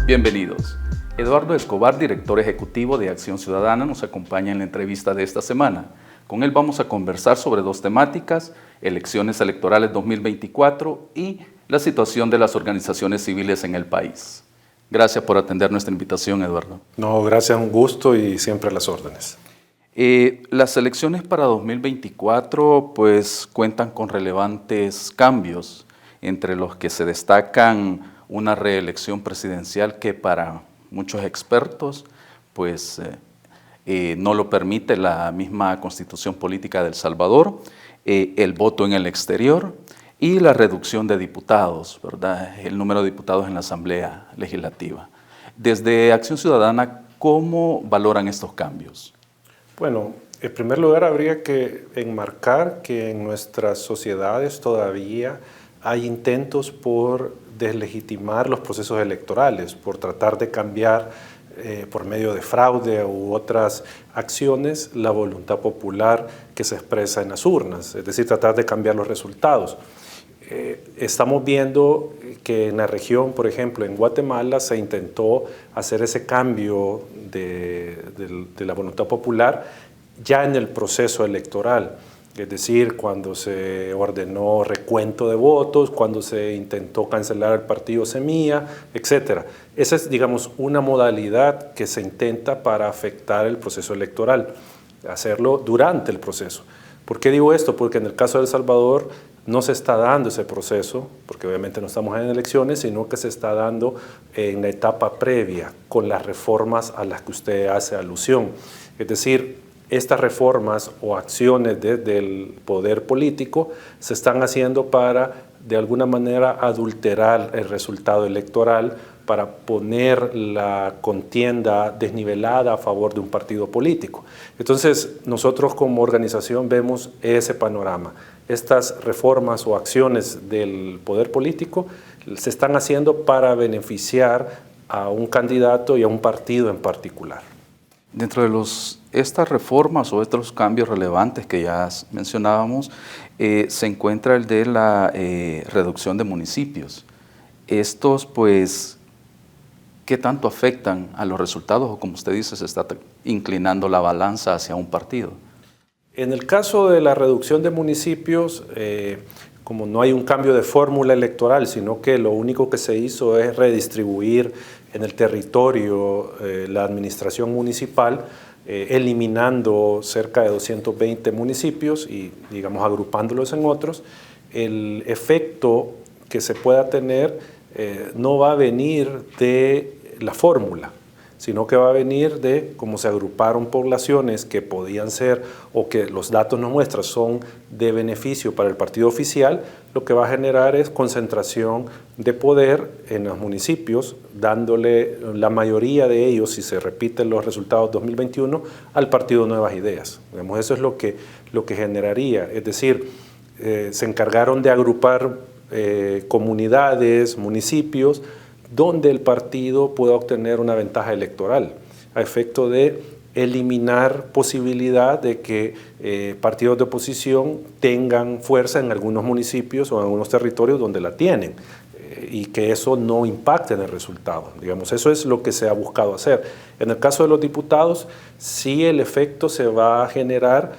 Bienvenidos. Eduardo Escobar, director ejecutivo de Acción Ciudadana, nos acompaña en la entrevista de esta semana. Con él vamos a conversar sobre dos temáticas: elecciones electorales 2024 y la situación de las organizaciones civiles en el país. Gracias por atender nuestra invitación, Eduardo. No, gracias, un gusto y siempre a las órdenes. Las elecciones para 2024 pues cuentan con relevantes cambios, entre los que se destacan una reelección presidencial que para muchos expertos pues no lo permite la misma Constitución Política de El Salvador, el voto en el exterior y la reducción de diputados, ¿verdad? El número de diputados en la Asamblea Legislativa. Desde Acción Ciudadana, ¿cómo valoran estos cambios? Bueno, en primer lugar habría que enmarcar que en nuestras sociedades todavía hay intentos por deslegitimar los procesos electorales, por tratar de cambiar por medio de fraude u otras acciones la voluntad popular que se expresa en las urnas, es decir, tratar de cambiar los resultados. Estamos viendo que en la región, por ejemplo, en Guatemala, se intentó hacer ese cambio de la voluntad popular ya en el proceso electoral. Es decir, cuando se ordenó recuento de votos, cuando se intentó cancelar el partido Semilla, etc. Esa es, digamos, una modalidad que se intenta para afectar el proceso electoral, hacerlo durante el proceso. ¿Por qué digo esto? Porque en el caso de El Salvador no se está dando ese proceso, porque obviamente no estamos en elecciones, sino que se está dando en la etapa previa, con las reformas a las que usted hace alusión. Es decir, estas reformas o acciones desde el poder político se están haciendo para, de alguna manera, adulterar el resultado electoral, para poner la contienda desnivelada a favor de un partido político. Entonces, nosotros como organización vemos ese panorama. Estas reformas o acciones del poder político se están haciendo para beneficiar a un candidato y a un partido en particular. Dentro de estas reformas o estos cambios relevantes que ya mencionábamos, se encuentra el de la reducción de municipios. Estos, pues, ¿qué tanto afectan a los resultados? O como usted dice, se está inclinando la balanza hacia un partido. En el caso de la reducción de municipios, como no hay un cambio de fórmula electoral, sino que lo único que se hizo es redistribuir en el territorio la administración municipal, eliminando cerca de 220 municipios y, digamos, agrupándolos en otros, el efecto que se pueda tener no va a venir de la fórmula, sino que va a venir de cómo se agruparon poblaciones que podían ser, o que los datos nos muestran son de beneficio para el partido oficial. Lo que va a generar es concentración de poder en los municipios, dándole la mayoría de ellos, si se repiten los resultados 2021, al partido Nuevas Ideas. Digamos, eso es lo que generaría, es decir, se encargaron de agrupar comunidades, municipios, donde el partido pueda obtener una ventaja electoral, a efecto de eliminar posibilidad de que partidos de oposición tengan fuerza en algunos municipios o en algunos territorios donde la tienen, y que eso no impacte en el resultado. Digamos, eso es lo que se ha buscado hacer. En el caso de los diputados, sí el efecto se va a generar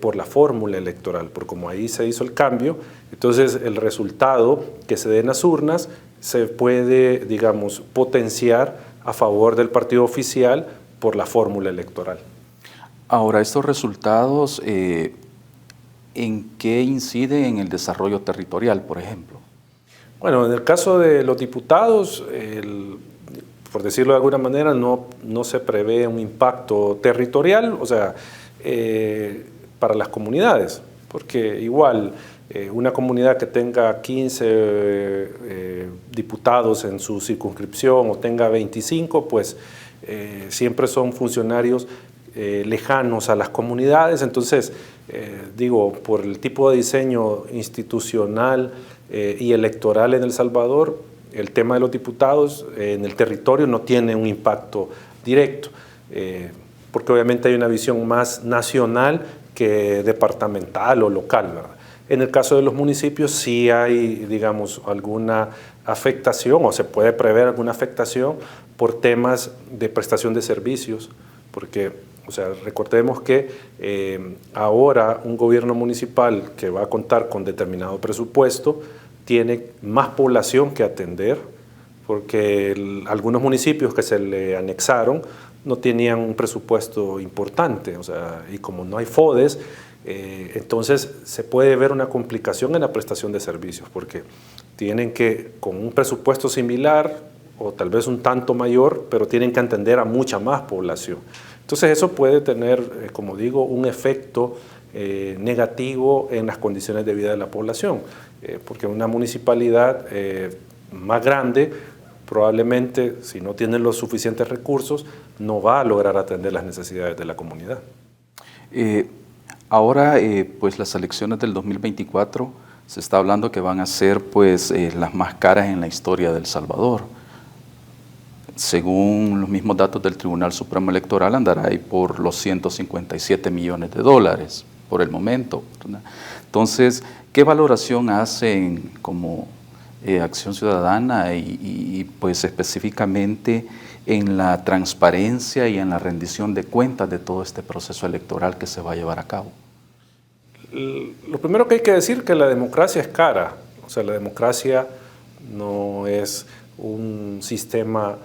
por la fórmula electoral, porque como ahí se hizo el cambio, entonces el resultado que se dé en las urnas se puede, digamos, potenciar a favor del partido oficial por la fórmula electoral. Ahora, estos resultados, ¿en qué inciden en el desarrollo territorial, por ejemplo? Bueno, en el caso de los diputados, por decirlo de alguna manera, no se prevé un impacto territorial, o sea, para las comunidades, porque igual una comunidad que tenga 15 diputados en su circunscripción o tenga 25, pues siempre son funcionarios lejanos a las comunidades. Entonces, digo, por el tipo de diseño institucional y electoral en El Salvador, el tema de los diputados en el territorio no tiene un impacto directo, porque obviamente hay una visión más nacional que departamental o local, ¿verdad? En el caso de los municipios sí hay, digamos, alguna afectación o se puede prever alguna afectación por temas de prestación de servicios, porque, o sea, recordemos que ahora un gobierno municipal que va a contar con determinado presupuesto tiene más población que atender, porque algunos municipios que se le anexaron no tenían un presupuesto importante, o sea, y como no hay FODES, entonces se puede ver una complicación en la prestación de servicios, porque tienen que, con un presupuesto similar o tal vez un tanto mayor, pero tienen que atender a mucha más población. Entonces eso puede tener, como digo, un efecto negativo en las condiciones de vida de la población, porque una municipalidad más grande probablemente, si no tienen los suficientes recursos, no va a lograr atender las necesidades de la comunidad. Ahora, pues las elecciones del 2024 se está hablando que van a ser pues las más caras en la historia de El Salvador. Según los mismos datos del Tribunal Supremo Electoral, andará ahí por los 157 millones de dólares por el momento, ¿verdad? Entonces, ¿qué valoración hacen como Acción Ciudadana y pues específicamente en la transparencia y en la rendición de cuentas de todo este proceso electoral que se va a llevar a cabo? Lo primero que hay que decir es que la democracia es cara, o sea, la democracia no es un sistema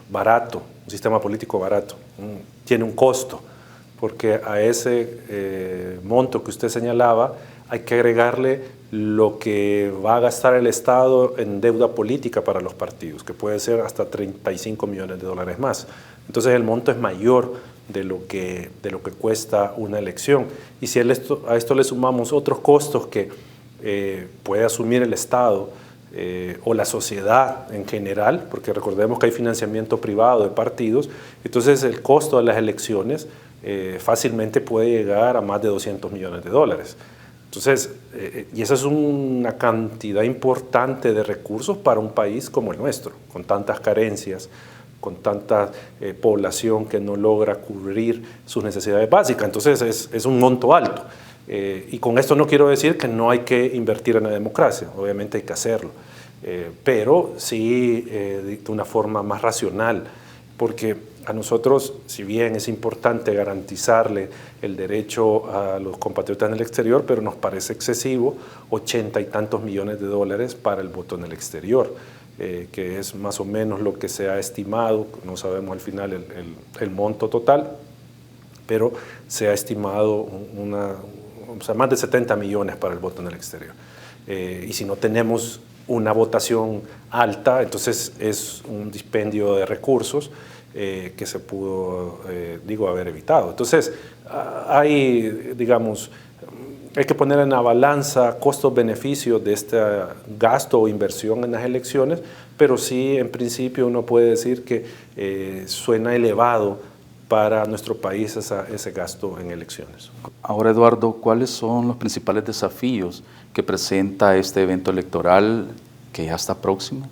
barato, un sistema político barato, tiene un costo, porque a ese monto que usted señalaba hay que agregarle lo que va a gastar el Estado en deuda política para los partidos, que puede ser hasta 35 millones de dólares más. Entonces el monto es mayor de lo que cuesta una elección. Y si a esto le sumamos otros costos que puede asumir el Estado o la sociedad en general, porque recordemos que hay financiamiento privado de partidos, entonces el costo de las elecciones fácilmente puede llegar a más de 200 millones de dólares. Entonces, y esa es una cantidad importante de recursos para un país como el nuestro, con tantas carencias, con tanta población que no logra cubrir sus necesidades básicas. Entonces es un monto alto. Y con esto no quiero decir que no hay que invertir en la democracia, obviamente hay que hacerlo, pero sí de una forma más racional, porque a nosotros, si bien es importante garantizarle el derecho a los compatriotas en el exterior, pero nos parece excesivo 80 y tantos millones de dólares para el voto en el exterior, que es más o menos lo que se ha estimado, no sabemos al final el monto total, pero se ha estimado más de 70 millones para el voto en el exterior. Y si no tenemos una votación alta, entonces es un dispendio de recursos que se pudo, haber evitado. Entonces, hay que poner en la balanza costos-beneficios de este gasto o inversión en las elecciones, pero sí, en principio, uno puede decir que suena elevado para nuestro país ese gasto en elecciones. Ahora, Eduardo, ¿cuáles son los principales desafíos que presenta este evento electoral que ya está próximo,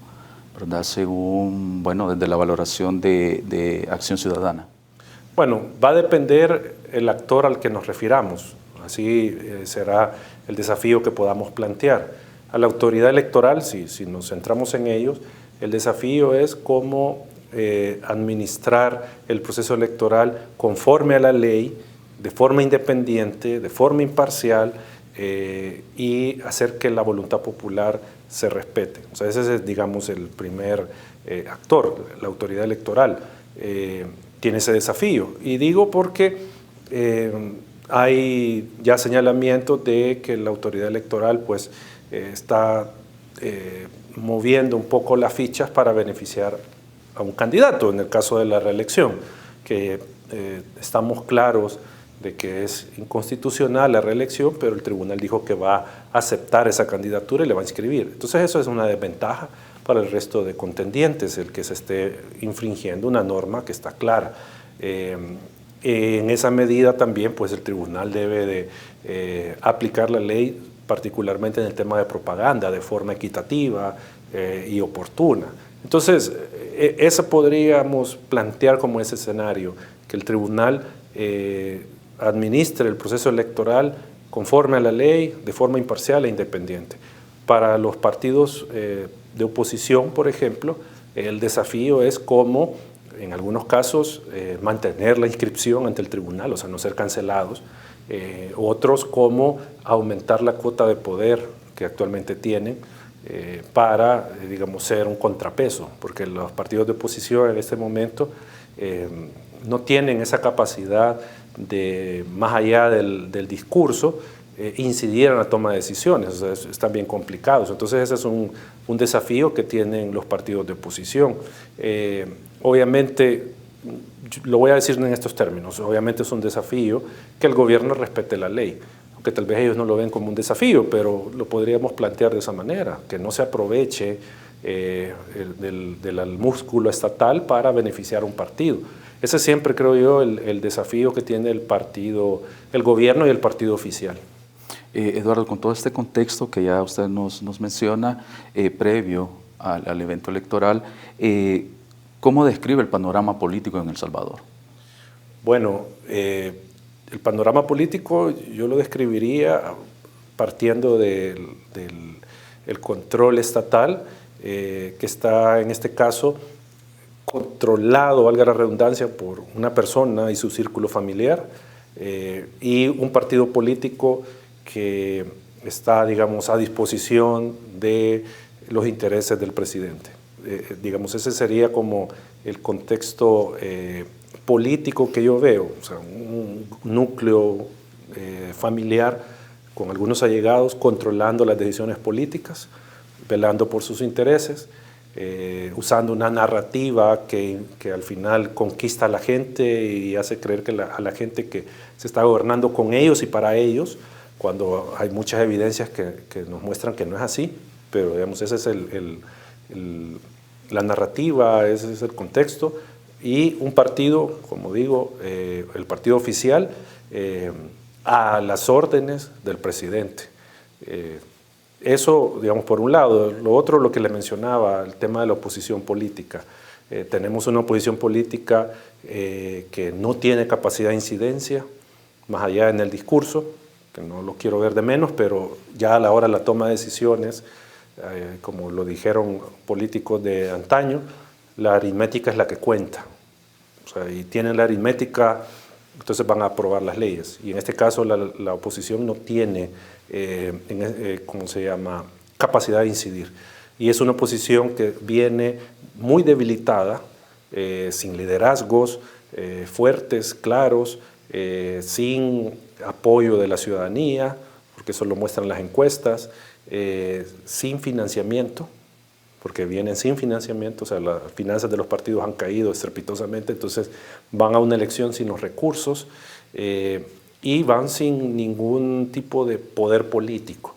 ¿verdad? Según, desde la valoración de Acción Ciudadana? Bueno, va a depender el actor al que nos refiramos. Así será el desafío que podamos plantear. A la autoridad electoral, si nos centramos en ellos, el desafío es cómo administrar el proceso electoral conforme a la ley, de forma independiente, de forma imparcial, y hacer que la voluntad popular se respete. O sea, ese es, digamos, el primer actor, la autoridad electoral. Tiene ese desafío. Y digo porque hay ya señalamientos de que la autoridad electoral pues, está moviendo un poco las fichas para beneficiar a un candidato, en el caso de la reelección, que estamos claros de que es inconstitucional la reelección, pero el tribunal dijo que va a aceptar esa candidatura y le va a inscribir. Entonces eso es una desventaja para el resto de contendientes, el que se esté infringiendo una norma que está clara. En esa medida también pues el tribunal debe de aplicar la ley, particularmente en el tema de propaganda, de forma equitativa y oportuna. Entonces, eso podríamos plantear como ese escenario, que el tribunal administre el proceso electoral conforme a la ley, de forma imparcial e independiente. Para los partidos de oposición, por ejemplo, el desafío es cómo, en algunos casos, mantener la inscripción ante el tribunal, o sea, no ser cancelados. Otros, cómo aumentar la cuota de poder que actualmente tienen para, digamos, ser un contrapeso, porque los partidos de oposición en este momento no tienen esa capacidad de, más allá del discurso, incidir en la toma de decisiones, o sea, están bien complicados. Entonces ese es un desafío que tienen los partidos de oposición. Obviamente, lo voy a decir en estos términos, obviamente es un desafío que el gobierno respete la ley, aunque tal vez ellos no lo ven como un desafío, pero lo podríamos plantear de esa manera, que no se aproveche del músculo estatal para beneficiar a un partido. Ese siempre, creo yo, el desafío que tiene el gobierno y el partido oficial. Eduardo, con todo este contexto que ya usted nos menciona, previo al evento electoral, ¿cómo describe el panorama político en El Salvador? Bueno, el panorama político yo lo describiría partiendo del control estatal, que está en este caso controlado, valga la redundancia, por una persona y su círculo familiar, y un partido político que está, digamos, a disposición de los intereses del presidente. Digamos, ese sería como el contexto político que yo veo, o sea, un núcleo familiar con algunos allegados controlando las decisiones políticas, velando por sus intereses, usando una narrativa que al final conquista a la gente y hace creer a la gente que se está gobernando con ellos y para ellos, cuando hay muchas evidencias que nos muestran que no es así, pero digamos, esa es la narrativa, ese es el contexto, y un partido, como digo, el partido oficial, a las órdenes del presidente. Eso, digamos, por un lado. Lo otro, lo que le mencionaba, el tema de la oposición política. Tenemos una oposición política que no tiene capacidad de incidencia, más allá en el discurso, que no lo quiero ver de menos, pero ya a la hora de la toma de decisiones, como lo dijeron políticos de antaño, la aritmética es la que cuenta. O sea, y tienen la aritmética, entonces van a aprobar las leyes. Y en este caso la oposición no tiene, ¿cómo se llama?, capacidad de incidir. Y es una oposición que viene muy debilitada, sin liderazgos fuertes, claros, sin apoyo de la ciudadanía, porque eso lo muestran las encuestas, sin financiamiento, porque vienen sin financiamiento, o sea, las finanzas de los partidos han caído estrepitosamente, entonces van a una elección sin los recursos y van sin ningún tipo de poder político.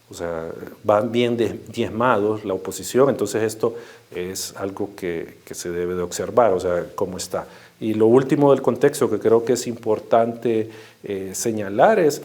O sea, van bien diezmados la oposición, entonces esto es algo que se debe de observar, o sea, cómo está. Y lo último del contexto que creo que es importante señalar es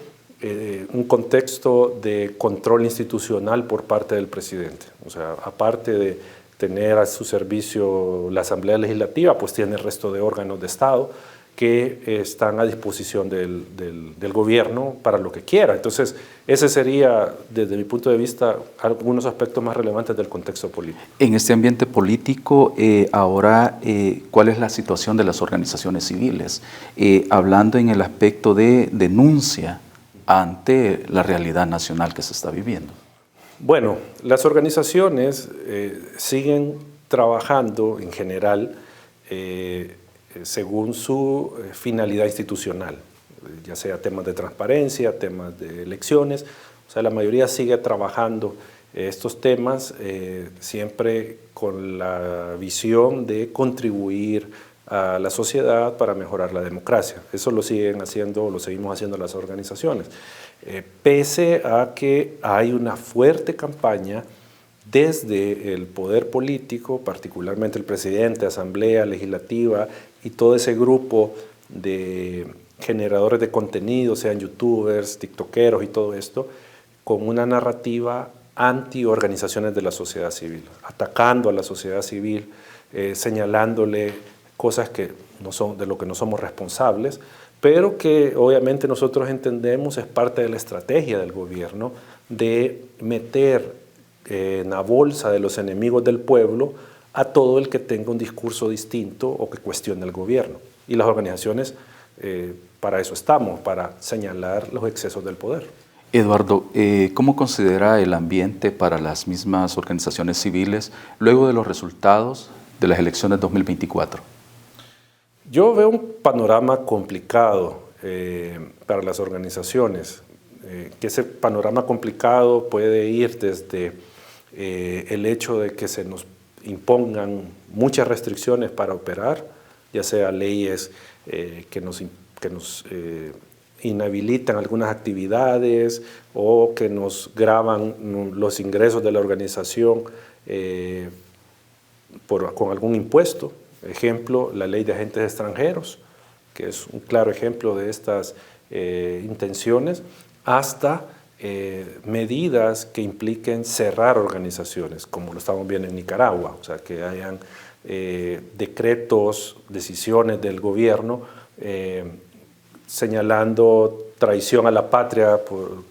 un contexto de control institucional por parte del presidente. O sea, aparte de tener a su servicio la Asamblea Legislativa, pues tiene el resto de órganos de Estado que están a disposición del gobierno para lo que quiera. Entonces, ese sería, desde mi punto de vista, algunos aspectos más relevantes del contexto político. En este ambiente político, ahora, ¿cuál es la situación de las organizaciones civiles? Hablando en el aspecto de denuncia ante la realidad nacional que se está viviendo. Bueno, las organizaciones siguen trabajando en general según su finalidad institucional, ya sea temas de transparencia, temas de elecciones. O sea, la mayoría sigue trabajando estos temas siempre con la visión de contribuir a la sociedad para mejorar la democracia. Eso lo siguen haciendo, lo seguimos haciendo las organizaciones. Pese a que hay una fuerte campaña desde el poder político, particularmente el presidente, asamblea legislativa y todo ese grupo de generadores de contenido, sean youtubers, tiktokeros y todo esto, con una narrativa anti-organizaciones de la sociedad civil, atacando a la sociedad civil, señalándole cosas que no son, de lo que no somos responsables, pero que obviamente nosotros entendemos es parte de la estrategia del gobierno de meter en la bolsa de los enemigos del pueblo a todo el que tenga un discurso distinto o que cuestione el gobierno. Y las organizaciones, para eso estamos, para señalar los excesos del poder. Eduardo, ¿cómo considera el ambiente para las mismas organizaciones civiles luego de los resultados de las elecciones 2024? Yo veo un panorama complicado para las organizaciones, que ese panorama complicado puede ir desde el hecho de que se nos impongan muchas restricciones para operar, ya sea leyes que nos inhabilitan algunas actividades o que nos gravan los ingresos de la organización con algún impuesto. Ejemplo, la ley de agentes extranjeros, que es un claro ejemplo de estas intenciones, hasta medidas que impliquen cerrar organizaciones, como lo estamos viendo en Nicaragua, o sea, que hayan decretos, decisiones del gobierno señalando traición a la patria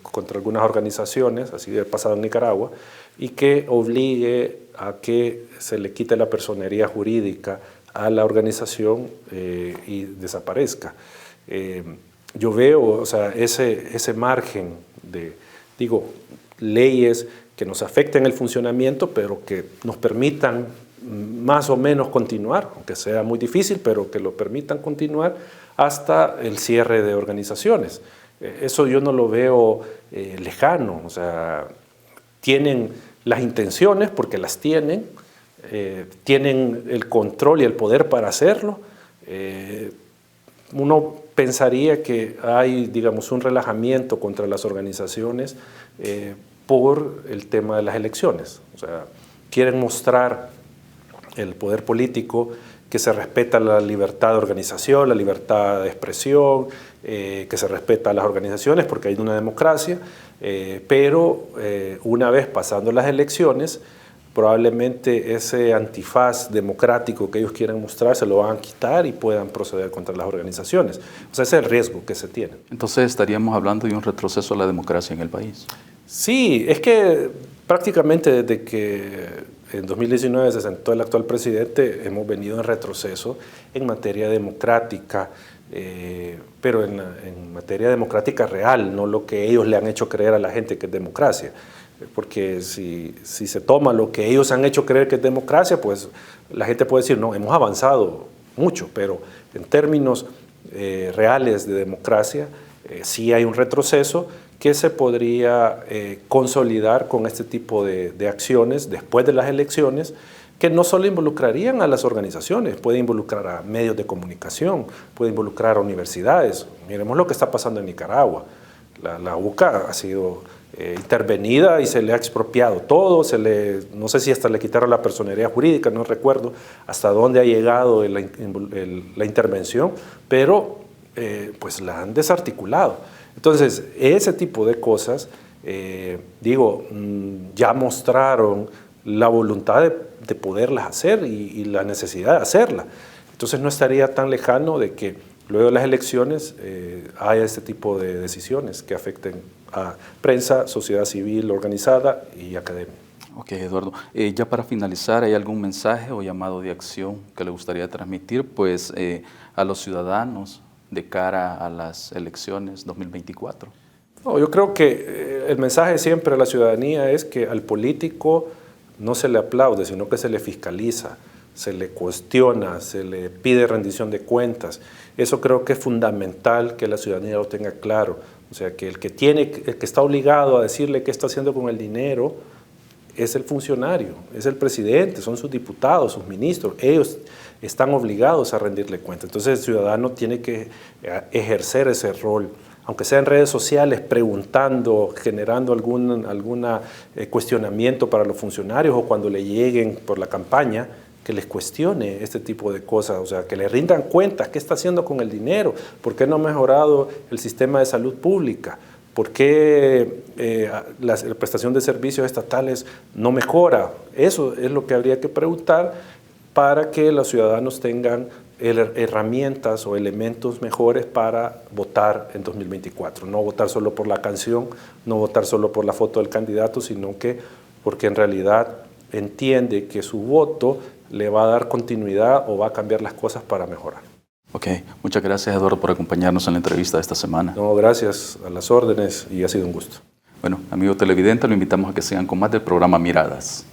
contra algunas organizaciones, así ha pasado en Nicaragua, y que obligue a que se le quite la personería jurídica a la organización y desaparezca. Yo veo, o sea, ese margen de, leyes que nos afecten el funcionamiento, pero que nos permitan más o menos continuar, aunque sea muy difícil, pero que lo permitan continuar hasta el cierre de organizaciones. Eso yo no lo veo lejano, o sea, tienen las intenciones porque las tienen el control y el poder para hacerlo. Uno pensaría que hay, digamos, un relajamiento contra las organizaciones por el tema de las elecciones. O sea, quieren mostrar el poder político que se respeta la libertad de organización, la libertad de expresión, que se respeta a las organizaciones porque hay una democracia, pero una vez pasando las elecciones, probablemente ese antifaz democrático que ellos quieren mostrar se lo van a quitar y puedan proceder contra las organizaciones. O sea, ese es el riesgo que se tiene. Entonces estaríamos hablando de un retroceso a la democracia en el país. Sí, es que prácticamente desde que en 2019 se sentó el actual presidente hemos venido en retroceso en materia democrática, pero en materia democrática real, no lo que ellos le han hecho creer a la gente que es democracia. Porque si se toma lo que ellos han hecho creer que es democracia, pues la gente puede decir, no, hemos avanzado mucho, pero en términos reales de democracia, sí hay un retroceso que se podría consolidar con este tipo de acciones después de las elecciones, que no solo involucrarían a las organizaciones, puede involucrar a medios de comunicación, puede involucrar a universidades. Miremos lo que está pasando en Nicaragua. La UCA ha sido intervenida y se le ha expropiado todo, no sé si hasta le quitaron la personería jurídica, no recuerdo hasta dónde ha llegado la intervención, pero pues la han desarticulado. Entonces, ese tipo de cosas, ya mostraron la voluntad de poderlas hacer y la necesidad de hacerla. Entonces, no estaría tan lejano de que luego de las elecciones haya este tipo de decisiones que afecten a prensa, sociedad civil organizada y academia. Ok, Eduardo. Ya para finalizar, ¿hay algún mensaje o llamado de acción que le gustaría transmitir pues, a los ciudadanos de cara a las elecciones 2024? No, yo creo que el mensaje siempre a la ciudadanía es que al político no se le aplaude, sino que se le fiscaliza, se le cuestiona, se le pide rendición de cuentas. Eso creo que es fundamental que la ciudadanía lo tenga claro. O sea, que el que está obligado a decirle qué está haciendo con el dinero es el funcionario, es el presidente, son sus diputados, sus ministros. Ellos están obligados a rendirle cuenta. Entonces el ciudadano tiene que ejercer ese rol, aunque sea en redes sociales, preguntando, generando algún cuestionamiento para los funcionarios o cuando le lleguen por la campaña, que les cuestione este tipo de cosas, o sea, que le rindan cuentas, qué está haciendo con el dinero, por qué no ha mejorado el sistema de salud pública, por qué la prestación de servicios estatales no mejora. Eso es lo que habría que preguntar para que los ciudadanos tengan herramientas o elementos mejores para votar en 2024. No votar solo por la canción, no votar solo por la foto del candidato, sino que porque en realidad entiende que su voto le va a dar continuidad o va a cambiar las cosas para mejorar. Ok, muchas gracias Eduardo por acompañarnos en la entrevista de esta semana. No, gracias, a las órdenes y ha sido un gusto. Bueno, amigo televidente, lo invitamos a que sigan con más del programa Miradas.